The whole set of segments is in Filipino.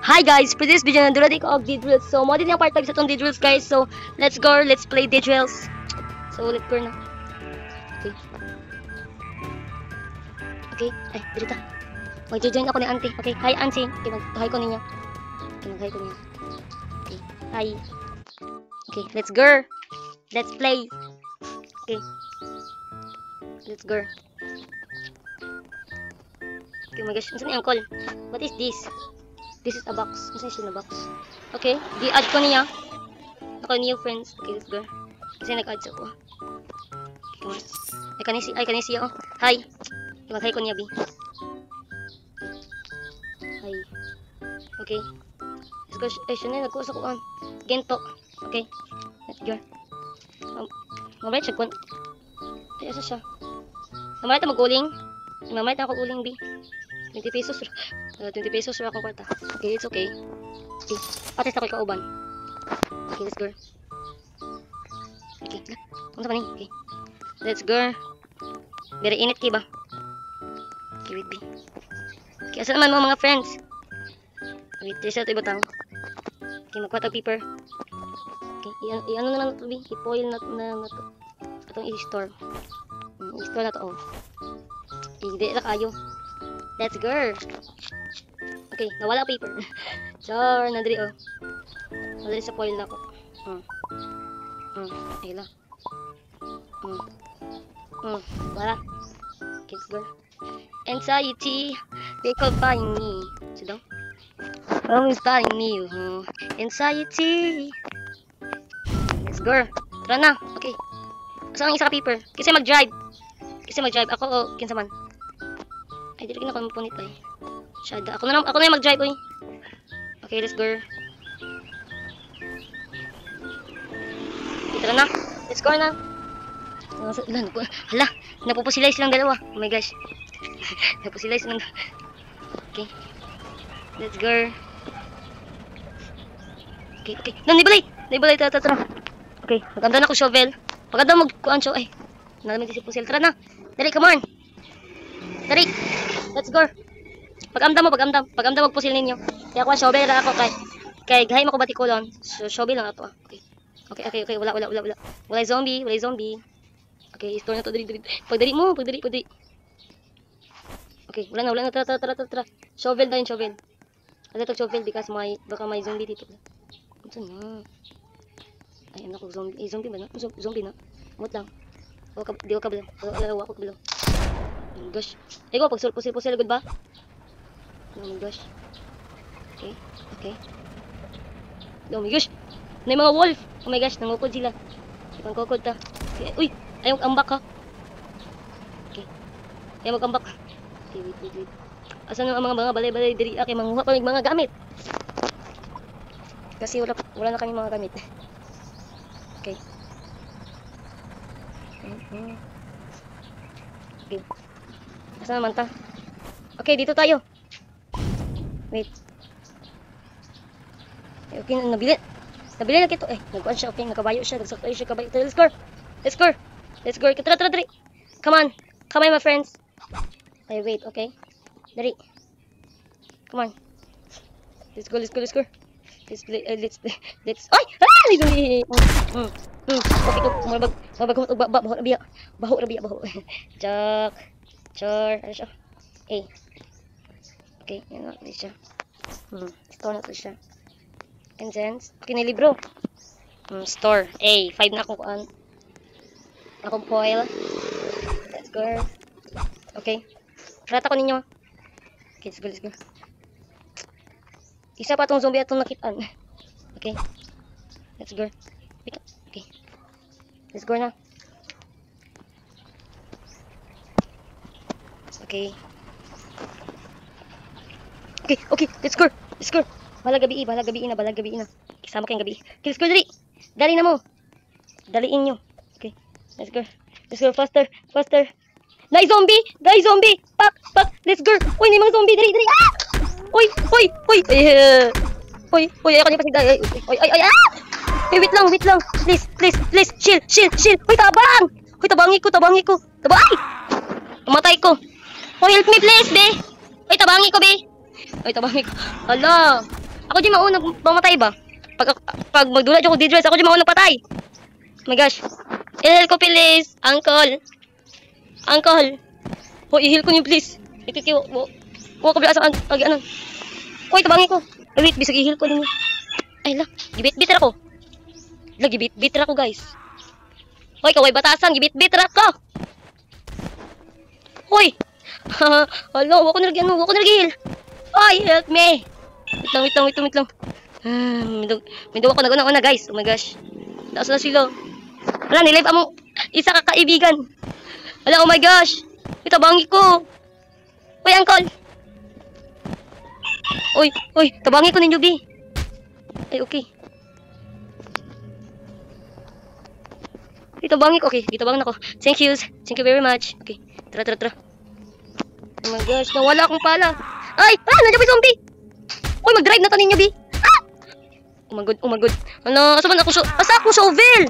Hi guys, for this video nandura di ko og Didrills. So mo din yung part 5 sa tong Didrills guys. So let's go, let's play Didrills. So let's go na. Okay. Okay, ay dito. Mag-join ako ni auntie. Okay, hi auntie. Okay, mag-hi ko ninyo. Okay, mag-hi ko ninyo. Okay, hi. Okay, let's go. Let's play. Okay. Let's go. Okay, oh my gosh, saan yung call? What is this? This is a box. Saan siya na box? Okay, di-add ko niya. Ako new friends. Okay, let's go. Kasi nag-add sa ko. Okay, come on. Ay, kanisi oh. Hi. Mag-hi ko niya, B. Hi. Okay. Let's go. Ay, siya na, nag-kusa ko on. Gento. Okay. Let's go. Mabait siya kun. Ay, asa siya? Mamaya ito mag-uling. Mamaya ito mag-uling, B. 20 pesos. 20 pesos ra akong kwarta. Okay, it's okay. Okay. Patis ako ikauban. Okay, let's go. Okay. Unsa man ni? Okay. Let's go. Very init ki ba? Okay, wait, B. Okay, asa naman mga friends? Wait, there's ito ibutang. Okay, magkwatag paper. Okay, i-ano na lang ito, B. I-foil na ito. Itong i-store. I-store na ito, oh. I-date na kayo. Let's go. Okay, nawala paper. Char, nandri oh. Nandri sa foil na ako. Ayun lang. Wala. Okay, let's go. Anxiety, they could find me. Sit down. Always find me. Anxiety. Let's go. Tara na. Okay. Saan ang isa ka paper? Kasi mag-drive. Ako o kinsa man. Ay, dili na ako mapunit ay. Shada. Ako na yung mag-drive oy. Okay, let's go. Okay, tara na. Let's go na. Hala, napupusilay silang dalawa. Oh my gosh. Napusilay silang dalawa. Okay. Let's go. Okay. Naibalay, tara. Okay, maganda na ko shovel. Paganda magkuan siya. Ay, nalamig si pusil. Tara na. Dali, come on. Dali. Let's go. Pag-amdam magpusil ninyo. Kaya ako shovel ra ako kay gahay mo ko batikulon. So shovel lang ato. Okay. Wala. Wala zombie. Okay, store na to dali. Pagdali. Okay, wala na. Tara. Shovel din. Ano to shovel because baka may zombie dito. Ano na? Ay, ano ko zombie. Zombie ba na? Zombie na. Mut lang. Di ko kabalo. Wala ko kabalo. Oh my gosh. Ego, pag pusil, good ba? Oh my gosh. Okay. Oh my gosh. May mga wolf. Oh my gosh, nangukod sila. Ipang kukod ta. Okay. Uy, ayaw ambak ha. Okay. Ayaw mag-ambak. Okay, wait. Asan ang mga balay diri kay manguha pa mga gamit. Kasi wala na kami mga gamit. Okay. Okay. Asan naman ta? Okay, dito tayo. Wait. Okay, nabili na kito. Nagkuhan siya. Okay, nakabayo siya. Nagsakay siya kabayo. Let's go. Tara. Come on, my friends. Ay, wait, okay. Dari. Come on. Let's go. Let's play. Ay! Ay! Okay ko. Mabag. Baho. Char. Ano siya? Okay, yan na siya. Store na to siya. And then, okay na libro. Store. 5 na akong foil. Let's go. Okay. Rata ko ninyo. Okay, let's go. Isa pa tong zombie atong nakitaan. Okay. Let's go. Okay. Let's go na. Okay. Okay, let's go. Bahala gabi na. Kasama kayong gabi. Okay, let's go, dali na mo. Daliin nyo. Okay, let's go, faster. Dai zombie. Pak, let's go. Uy, may mga zombie, dali. Ah! Uy. Uy, ako niya pasigday. Ay. Hey, wait lang. Please, chill. Uy, tabangi ko. Tabay! Tumatay ko. Uy, help me please, be. Uy, tabangi ko, be. Hala. Ako di maunang pamatay ba? Pag magdula ako di dress, ako di maunang patay. Oh my gosh. I-heal ko please, uncle. Uncle. Hoy, i-heal ko niyo please. Itikiw. Ko bila sa pag ano. Hoy, tabangi ko. Ay, wait, bisag i-heal ko din. Ay, la. Gibit-bit ako. La, gibit-bit ako, guys. Hoy, kaway batasan, gibit-bit ako. Hoy. Hello, wako nilagyan mo, wako nilagyan. Hoy, help me. Wait lang. May duwa ko na una, guys. Oh my gosh. Laos na sila. Wala, nilive among isa ka kaibigan. Wala, oh my gosh. Tabangi ko. Hoy, uncle. Oy, tabangi ko ninyo, B. Ay, okay. Tabangi ko, okay. Tabangan ako. Thank you very much. Okay, tara. Oh my gosh, nawala akong pala. Ay, nandiyan may zombie. Uy, mag-drive na to ninyo, B. Ah! Oh my god. Ano, asa man ako shovel?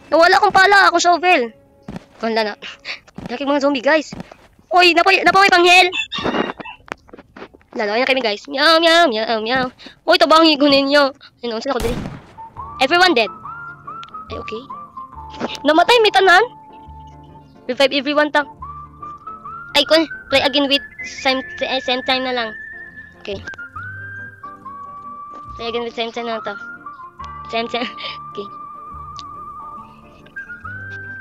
Nawala akong pala, akong shovel. Wala na. Laki mga zombie, guys. Uy, napay panghel. Lalaway na kami, guys. Meow. Uy, tabangi ko ninyo. Ano, sila ko dali. Everyone dead. Ay, okay. Namatay, may tanan. Revive everyone ta. Ay, play again with same time na lang. Okay. Play again with same time na lang ta. Same. Okay.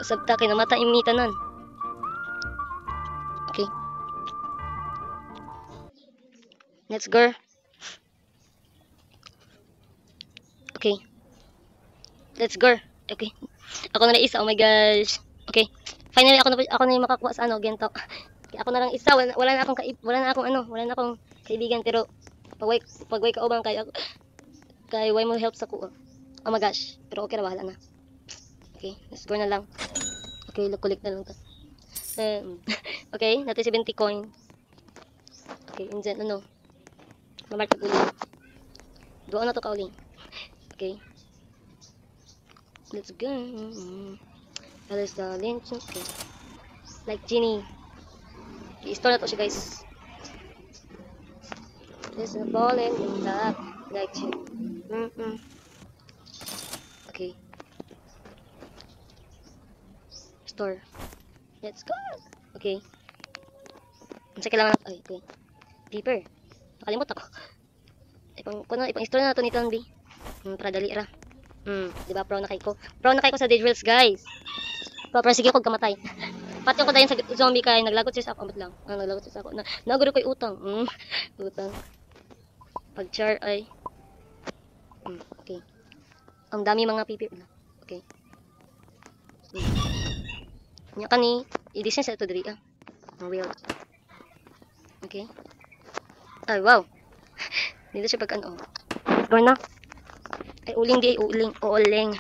Usab ta, kay namatay yung may tanan. Okay. Let's go. Okay. Let's go. Okay. Ako na lang isa. Oh my gosh. Okay. Finally ako na yung makakuha sa gento. Okay, ako na lang isa. Wala na akong kaibigan pero pagway ka ubang kay way mo help sa ko. Oh my gosh. Pero okay ra bahala na. Okay, let's go na lang. Okay, kulik na lang ta. Okay, natin 70 coin. Okay, and then mamark ko ulit. Doon na to ka ulit. Okay. Let's go. Alas the lynch. Okay. Like Genie. I-store na to siya, guys. There's a ball in that. Like Genie. Okay. Store. Let's go. Okay. Ang kailangan na. Ay, okay. Deeper. Nakalimot ako. Ipang-store na to ni Tanbi. Para dali ra. Diba pro na kay ko sa Dead Drills, guys. Proper sige ko kamatay. Pati ko dayon sa zombie kay naglagot siya sa ako lang. Naglagot siya sa ako. Naguro koy utang. Utang. Pag char ay. Okay. Ang dami mga pipi na. Okay. Nya kani i-design sa to diri Ang weird. Okay. Ay, wow. Dito siya pag Go na. Ay, uling. Oler.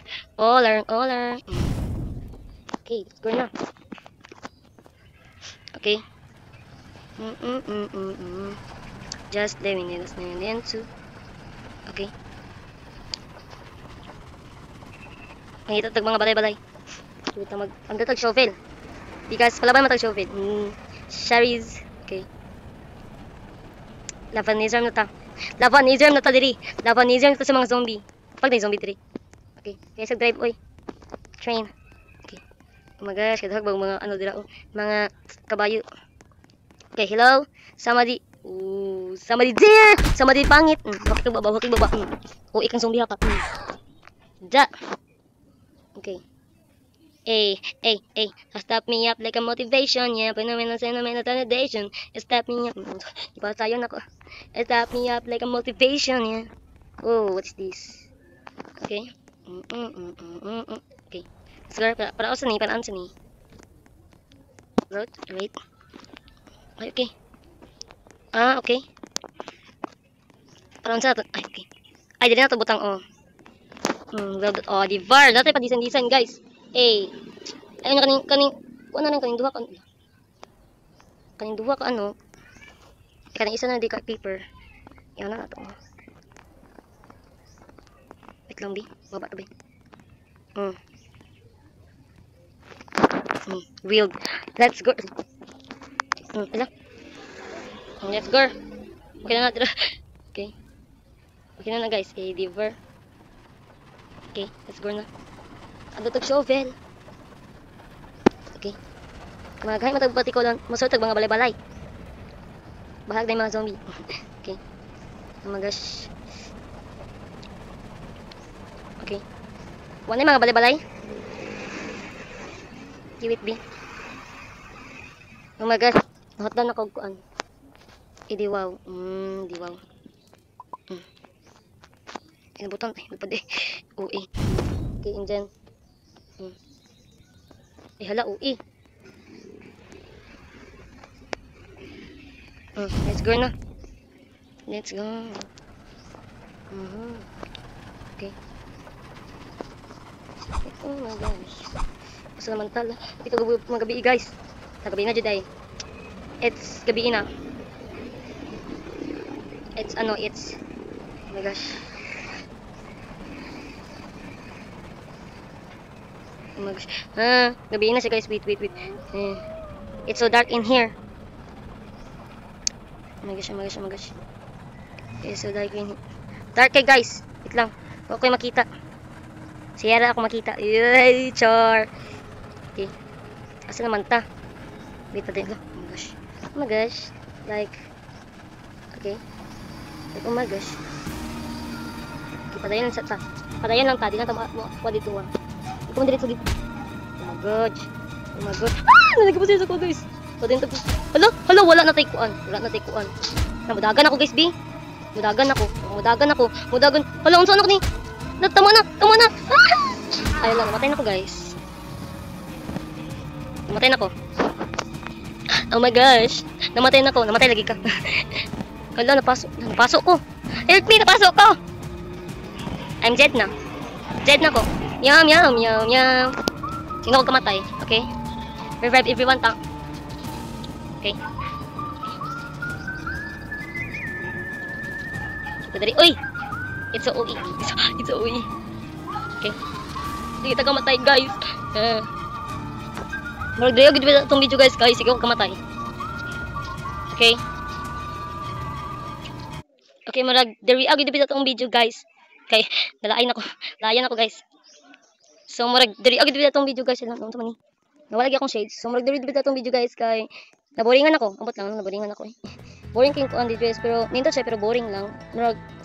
Okay, let's go na. Okay. Just 11 minutes na yun. Okay. Mangita tag mga balay-balay. Ang datag shovel. Because palaban mo tag shovel. Sharries. Okay. Lavanism na ta diri. Lavanism na ta sa mga zombie. Pag na zombie diri. Okay. Kaya sa drive oy. Train. Okay. Oh my gosh, kadhag bang mga dira mga kabayo. Okay, hello. Somebody there. Somebody pangit. Bakit baba. Oh, ikang zombie ha pa. Ja. Okay. Hey, stop me up like a motivation, yeah. Phenomenal validation. Stop me up. Iba tayo na ko. Stop me up like a motivation, yeah. Oh, what's this? Okay. Okay. Sir, para ako sani, paraan sani. Wait. Okay. Okay. Paraan sa ito. Ay, okay. Ay, dili na ito butang, divar. Dati pa design, guys. Ayun na kaning duha ka. Kaning duha ka kaning isa na di ka paper. Yan na to. Wait lang, bi. Baba to, bi. Weird. Let's go. Let's go. Okay na natin. Okay. Okay na guys, i-deliver. Okay, let's go na. Ano tag shovel? Okay. Maghay matagpati ko lang, masort tag mga balay-balay. Bahag na yung mga zombie. Okay. Oh my gosh. Okay. Wala na yung mga balay-balay. Kiwit B. Oh my gosh. Hotdown ako kuan. Idiwaw. Diwaw. Inabutan. Lupad eh. Ui. Okay, Indian. Hala, ui. Let's go na. Let's go. Okay. Oh my gosh. Basta naman tala. Ito mga gabi guys. Gabi na dyan It's gabi na. It's oh my gosh. Oh my gosh. Gabi na siya guys. Wait. It's so dark in here. Oh my gosh. It's so dark in here. Dark kay guys. Wait lang. Huwag ko makita. Sierra ako makita. Yay, char. Okay. Asa naman ta? Wait natin. Oh my gosh. Like. Okay. Like, oh my gosh. Okay, padayan lang sa ta. Padayan lang ta. Di na ta makuha dito. Ikaw man dito. Oh my gosh. Nalagay sa ko guys. Padayan ta. Hala, wala na tayo kuan. Mudagan ako guys, B. Mudagan ako. Hala, unsa anak ni? Tama na. Ayun lang, namatay na ako guys. Oh my gosh. Namatay lagi ka. Hala, napasok ko. Help me, napasok ko. I'm dead na ko. Yum. Sino ko kamatay? Okay. Revive everyone, ta. Okay. Dari, uy! It's so OE. Okay. Sige, kita kamatay, guys. Marag-drayo, gid ba itong video, guys? Sige, ako kamatay. Okay. Okay, marag-drayo, gid ba itong video, guys? Okay, layan ako, guys. So, marag-drayo, gid ba itong video, guys? Nawala akong shades. So, marag-drayo, gid ba itong video, guys? Kay, naboringan ako. Ambot lang, naboringan ako eh. Boring king ko on the dress, pero nindot siya, pero boring lang.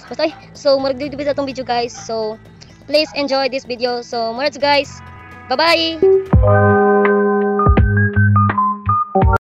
Basta so marag-video itong video guys. So please enjoy this video. So guys, bye bye.